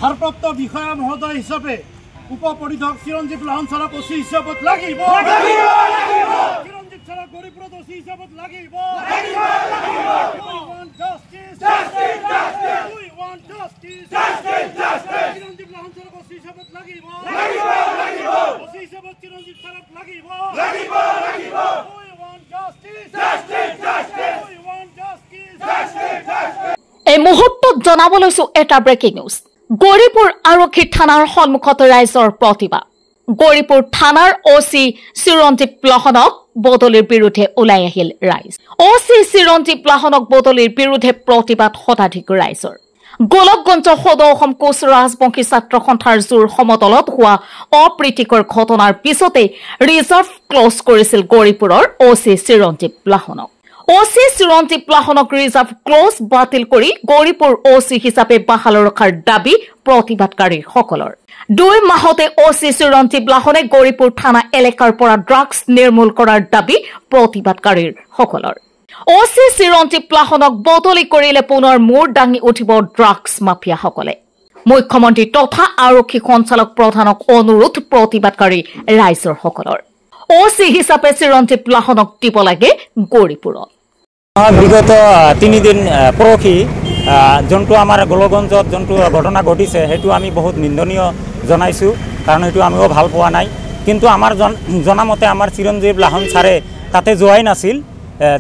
ভাৰপ্ৰাপ্ত বিষয়া মহোদয় হিচাপে উপ পৰিদৰ্শক চিৰঞ্জীৱ লাহন ছাৰক ওচি হিচাপত লাগিব চিৰঞ্জীৱ ছাৰক গৌৰীপুৰত ওচি হিচাপত লাগিব চিৰঞ্জীৱ লাহন ছাৰক ওচি হিচাপত লাগিব ওচি হিচাপত চিৰঞ্জীৱ ছাৰক লাগিব এই মুহূৰ্তত জনাব লৈছো এটা ব্ৰেকিং নিউজ। গৌৰীপুৰ আৰক্ষী থানাৰ সন্মুখত ৰাইজৰ প্ৰতিবাদ। গৌৰীপুৰ থানাৰ অচি চিৰঞ্জীৱ লাহনক বদলিৰ বিৰুদ্ধে ওলাই আহিল ৰাইজ। অচি চিৰঞ্জীৱ লাহনক বদলিৰ বিৰুদ্ধে প্ৰতিবাদ শতাধিক ৰাইজৰ। গোলকগঞ্জ সদৌ অসম কোচ ৰাজবংশী ছাত্ৰ সন্থাৰ জোৰ সমতলত হোৱা অপ্ৰীতিকৰ ঘটনাৰ পিছতে ৰিজাৰ্ভ ক্লজ কৰিছিল গৌৰীপুৰৰ অচি চিৰঞ্জীৱ লাহনক। অচি চিৰঞ্জীৱ লাহনক ৰিজাৰ্ভ ক্লজ বাতিল কৰি গৌৰীপুৰ অচি হিচাপে বাহাল ৰখাৰ দাবী প্ৰতিবাদকাৰীসকলৰ। 2 মাহতে অচি চিৰঞ্জীৱ লাহনে গৌৰীপুৰ থানা এলেকাৰ পৰা ড্ৰাগছ নিৰ্মূল কৰাৰ দাবী প্ৰতিবাদকাৰীসকলৰ। অচি চিৰঞ্জীৱ লাহনক বদলি কৰিলে পুনৰ মূৰ দাঙি উঠিব ড্ৰাগছ মাফিয়াসকলে। মুখ্যমন্ত্ৰী তথা আৰক্ষী সঞ্চালক প্ৰধানক অনুৰোধ প্ৰতিবাদকাৰী ৰাইজৰসকলৰ। অচি হিচাপে চিৰঞ্জীৱ লাহনক দিব লাগে গৌৰীপুৰত। বিগত 3 দিন পৰহি যোনটো আমাৰ গোলকগঞ্জত যোনটো ঘটনা ঘটিছে সেইটো আমি বহুত নিন্দনীয় জনাইছোঁ, কাৰণ সেইটো আমিও ভাল পোৱা নাই। কিন্তু আমাৰ জনামতে আমাৰ চিৰঞ্জীৱ লাহন ছাৰে তাতে যোৱাই নাছিল,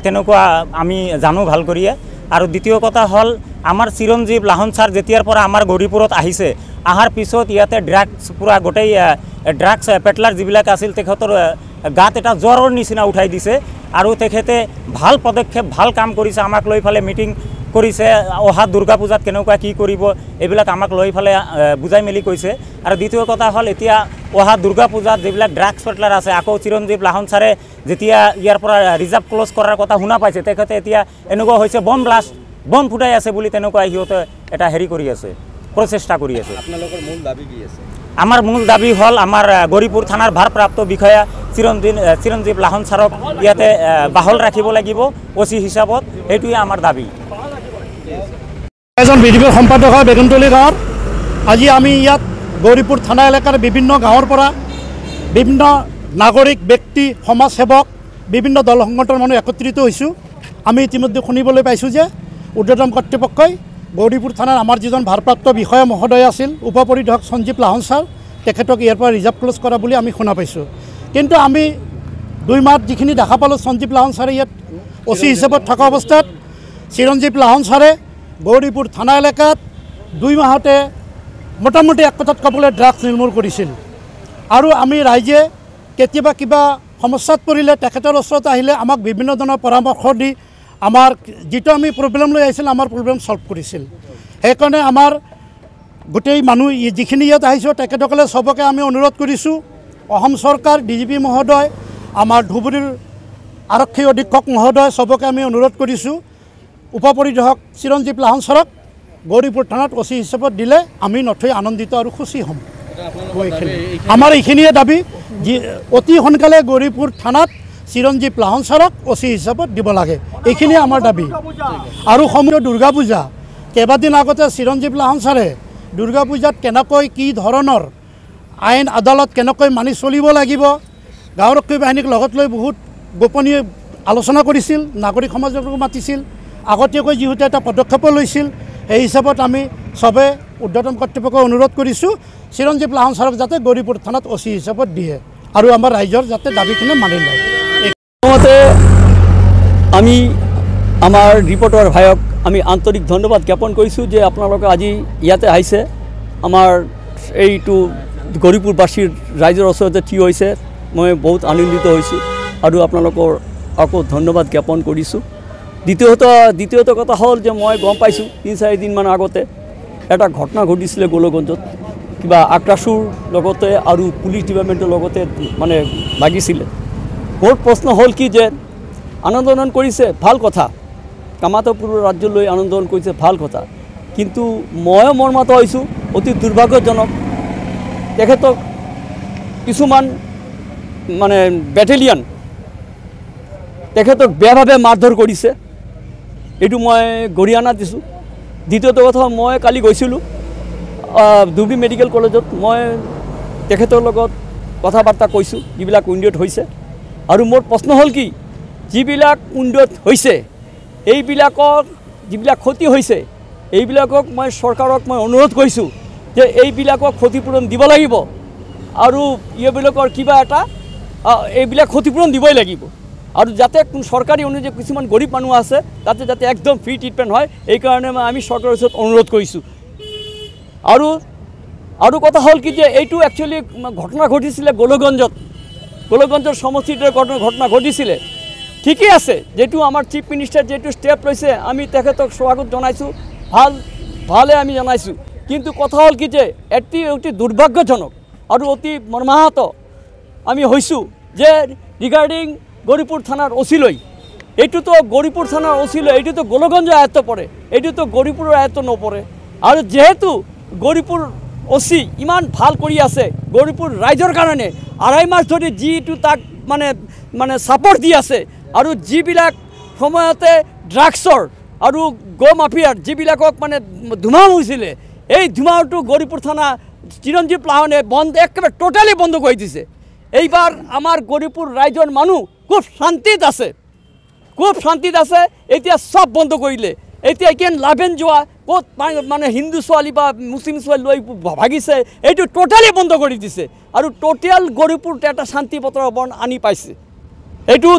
তেনেকুৱা আমি জানো ভাল কৰিয়ে। আৰু দ্বিতীয় কথা হ'ল আমাৰ চিৰঞ্জীৱ লাহন ছাৰ যেতিয়াৰ পৰা আমাৰ গৌৰীপুৰত আহিছে, অহাৰ পিছত ইয়াতে ড্ৰাগছ পূৰা গোটেই ড্ৰাগছ পেটলাৰ যিবিলাক আছিল তেখেতৰ গাত এটা জ্বৰৰ নিচিনা উঠাই দিছে। আৰু তেখেতে ভাল পদক্ষেপ ভাল কাম কৰিছে, আমাক লৈ ফালে মিটিং কৰিছে, অহা দুৰ্গা পূজাত কেনেকুৱা কি কৰিব এইবিলাক আমাক লৈ ফালে বুজাই মেলি কৈছে। আৰু দ্বিতীয় কথা হ'ল এতিয়া অহা দুৰ্গা পূজাত যিবিলাক ড্ৰাগছ পেটলাৰ আছে, আকৌ চিৰঞ্জীৱ লাহন ছাৰে যেতিয়া ইয়াৰ পৰা ৰিজাৰ্ভ ক্লজ কৰাৰ কথা শুনা পাইছে, তেখেতে এতিয়া এনেকুৱা হৈছে বম ফুটাই আছে বুলি তেনেকুৱা সিহঁতে এটা হেৰি কৰি আছে, প্ৰচেষ্টা কৰি আছে। আপোনালোকৰ মূল দাবী কি আছে? আমাৰ মূল দাবী হ'ল আমাৰ গৌৰীপুৰ থানাৰ ভাৰপ্ৰাপ্ত বিষয়া চিৰঞ্জীৱ লাহন ছাৰক ইয়াতে বাহল ৰাখিব লাগিব অচি হিচাপত, সেইটোৱে আমাৰ দাবী। এজন বিডিপি সম্পাদক হয় বেগুনতলী গাঁৱৰ। আজি আমি ইয়াত গৌৰীপুৰ থানা এলেকাৰ বিভিন্ন গাঁৱৰ পৰা বিভিন্ন নাগৰিক ব্যক্তি সমাজসেৱক বিভিন্ন দল সংগঠনৰ মানুহ একত্ৰিত হৈছোঁ। আমি ইতিমধ্যে শুনিবলৈ পাইছোঁ যে ঊৰ্ধ্বতন কৰ্তৃপক্ষই গৌৰীপুৰ থানাৰ আমাৰ যিজন ভাৰপ্ৰাপ্ত বিষয়া মহোদয় আছিল উপ পৰিদৰ্শক সঞ্জীৱ লাহন ছাৰ, তেখেতক ইয়াৰ পৰা ৰিজাৰ্ভ ক্লজ কৰা বুলি আমি শুনা পাইছোঁ। কিন্তু আমি 2 মাহত যিখিনি দেখা পালোঁ সঞ্জীৱ লাহন ছাৰে ইয়াত অচি হিচাপত থকা অৱস্থাত চিৰঞ্জীৱ লাহন ছাৰে গৌৰীপুৰ থানা এলেকাত 2 মাহতে মোটামুটি এক কথাত ক'বলৈ ড্ৰাগছ নিৰ্মূল কৰিছিল। আৰু আমি ৰাইজে কেতিয়াবা কিবা সমস্যাত পৰিলে তেখেতৰ ওচৰত আহিলে আমাক বিভিন্ন ধৰণৰ পৰামৰ্শ দি আমাৰ যিটো আমি প্ৰব্লেম লৈ আহিছিল আমাৰ প্ৰব্লেম ছল্ভ কৰিছিল। সেইকাৰণে আমাৰ গোটেই মানুহ যিখিনি ইয়াত আহিছোঁ তেখেতসকলে চবকে আমি অনুৰোধ কৰিছোঁ, অসম চৰকাৰ ডিজিপি মহোদয়, আমাৰ ধুবুৰীৰ আৰক্ষী অধীক্ষক মহোদয়, চবকে আমি অনুৰোধ কৰিছোঁ উপ পৰিদৰ্শক চিৰঞ্জীৱ লাহন ছাৰক গৌৰীপুৰ থানাত অচি হিচাপত দিলে আমি নথৈ আনন্দিত আৰু সুখী হ'ম। আমাৰ এইখিনিয়ে দাবী, অতি সোনকালে গৌৰীপুৰ থানাত চিৰঞ্জীৱ লাহন ছাৰক অচি হিচাপত দিব লাগে, এইখিনিয়ে আমাৰ দাবী। আৰু সমগ্ৰ দুৰ্গা পূজা কেইবাদিন আগতে চিৰঞ্জীৱ লাহন ছাৰে দুৰ্গা পূজাত কেনেকৈ কি ধৰণৰ আইন আদালত কেনেকৈ মানি চলিব লাগিব, গাঁওৰক্ষী বাহিনীক লগত লৈ বহুত গোপনীয় আলোচনা কৰিছিল, নাগৰিক সমাজকো মাতিছিল, আগতীয়াকৈ যিহেতু এটা পদক্ষেপো লৈছিল। এই হিচাপত আমি চবে ঊৰ্ধ্বতন কৰ্তৃপক্ষক অনুৰোধ কৰিছোঁ চিৰঞ্জীৱ লাহন ছাৰক যাতে গৌৰীপুৰ থানাত অচি হিচাপত দিয়ে আৰু আমাৰ ৰাইজৰ যাতে দাবীখিনি মানি লয়। মতে আমি আমাৰ ৰিপৰ্টাৰ ভাইক আমি আন্তৰিক ধন্যবাদ জ্ঞাপন কৰিছোঁ যে আপোনালোকে আজি ইয়াতে আহিছে, আমাৰ এইটো গৌৰীপুৰবাসীৰ ৰাইজৰ ওচৰতে থিয় হৈছে। মই বহুত আনন্দিত হৈছোঁ আৰু আপোনালোকৰ আকৌ ধন্যবাদ জ্ঞাপন কৰিছোঁ। দ্বিতীয়ত কথা হ'ল যে মই গম পাইছোঁ 3-4 দিনমান আগতে এটা ঘটনা ঘটিছিলে গোলকগঞ্জত, কিবা আক্ৰাসুৰ লগতে আৰু পুলিচ ডিপাৰ্টমেণ্টৰ লগতে মানে লাগিছিলে। মোৰ প্ৰশ্ন হ'ল কি যে আন্দোলন কৰিছে ভাল কথা, কামাতপুৰ ৰাজ্যলৈ আন্দোলন কৰিছে ভাল কথা, কিন্তু ময়ো মৰ্মাহত হৈছোঁ, অতি দুৰ্ভাগ্যজনক তেখেতক কিছুমান মানে বেটেলিয়ান তেখেতক বেয়াভাৱে মাৰধৰ কৰিছে, এইটো মই গৰিহণা দিছোঁ। দ্বিতীয়টো কথা মই কালি গৈছিলোঁ ধুবুৰী মেডিকেল কলেজত মই তেখেতৰ লগত কথা বাৰ্তা কৈছোঁ যিবিলাক উইণ্ডত হৈছে আৰু মোৰ প্ৰশ্ন হ'ল কি যিবিলাক উইণ্ডত হৈছে এইবিলাকৰ যিবিলাক ক্ষতি হৈছে এইবিলাকক মই চৰকাৰক মই অনুৰোধ কৰিছোঁ যে এইবিলাকক ক্ষতিপূৰণ দিব লাগিব আৰু এইবিলাকৰ কিবা এটা এইবিলাক ক্ষতিপূৰণ দিবই লাগিব আৰু যাতে চৰকাৰী অনুযায়ী কিছুমান গৰীব মানুহ আছে তাতে যাতে একদম ফ্ৰী ট্ৰিটমেণ্ট হয় এইকাৰণে মই চৰকাৰৰ ওচৰত অনুৰোধ কৰিছোঁ আৰু কথা হ'ল কি যে এইটো একচুৱেলি ঘটনা ঘটিছিলে গোলগঞ্জৰ সমষ্টিটোৰ ঘটনা ঘটিছিলে ঠিকই আছে যেটো আমাৰ চিফ মিনিষ্টাৰ যেটো ষ্টেপ লৈছে আমি তেখেতক স্বাগত জনাইছোঁ ভালে আমি জনাইছোঁ কিন্তু কথা হ'ল কি যে অতি দুৰ্ভাগ্যজনক আৰু অতি মৰ্মাহত আমি হৈছোঁ যে ৰিগাৰ্ডিং গৌৰীপুৰ থানাৰ অচিলৈ এইটোতো গৌৰীপুৰ থানাৰ অচিলৈ এইটোতো গোলগঞ্জৰ আয়ত্ত পৰে এইটোতো গৌৰীপুৰৰ আয়ত্ত নপৰে আৰু যেহেতু গৌৰীপুৰ অচি ইমান ভাল কৰি আছে গৌৰীপুৰ ৰাইজৰ কাৰণে 2.5 মাস ধৰি যিটো তাক মানে ছাপৰ্ট দি আছে আৰু যিবিলাক সময়তে ড্ৰাগছৰ আৰু গো মাফিয়াৰ যিবিলাকক ধুমা হৈছিলে এই ধুমাটো গৌৰীপুৰ থানা চিৰঞ্জীৱ লাহনে একেবাৰে টোটালি বন্ধ কৰি দিছে এইবাৰ আমাৰ গৌৰীপুৰ ৰাইজৰ মানুহ খুব শান্তিত আছে এতিয়া সব বন্ধ কৰিলে এতিয়া কেন লাভেন যোৱা ক'ত হিন্দু ছোৱালী বা মুছলিম ছোৱালী লৈ ভাগিছে এইটো টোটালি বন্ধ কৰি দিছে আৰু টোটেল গৌৰীপুৰ এটা শান্তি পত্ৰৰ বৰ্ণ আনি পাইছে এইটো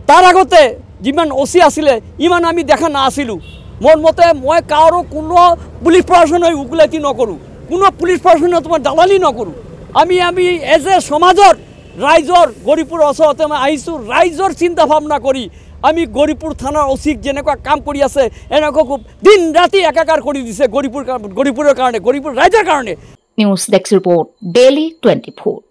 তাৰ আগতে যিমান অচি আছিলে ইমান আমি দেখা নাছিলোঁ মোৰ মতে মই কাৰো কোনো পুলিচ প্ৰশাসনৰ উকিলাতি নকৰোঁ কোনো পুলিচ প্ৰশাসনৰ তোমাৰ দালালি নকৰোঁ আমি এজ এ সমাজৰ ৰাইজৰ গৌৰীপুৰ ওচৰতে মই আহিছোঁ ৰাইজৰ চিন্তা ভাৱনা কৰি আমি গৌৰীপুৰ থানাৰ অচিক যেনেকুৱা কাম কৰি আছে এনেকুৱা খুব দিন ৰাতি একাকাৰ কৰি দিছে গৌৰীপুৰৰ কাৰণে গৌৰীপুৰ ৰাইজৰ কাৰণে নিউজ ডেস্ক ৰিপোৰ্ট ডেইলি 24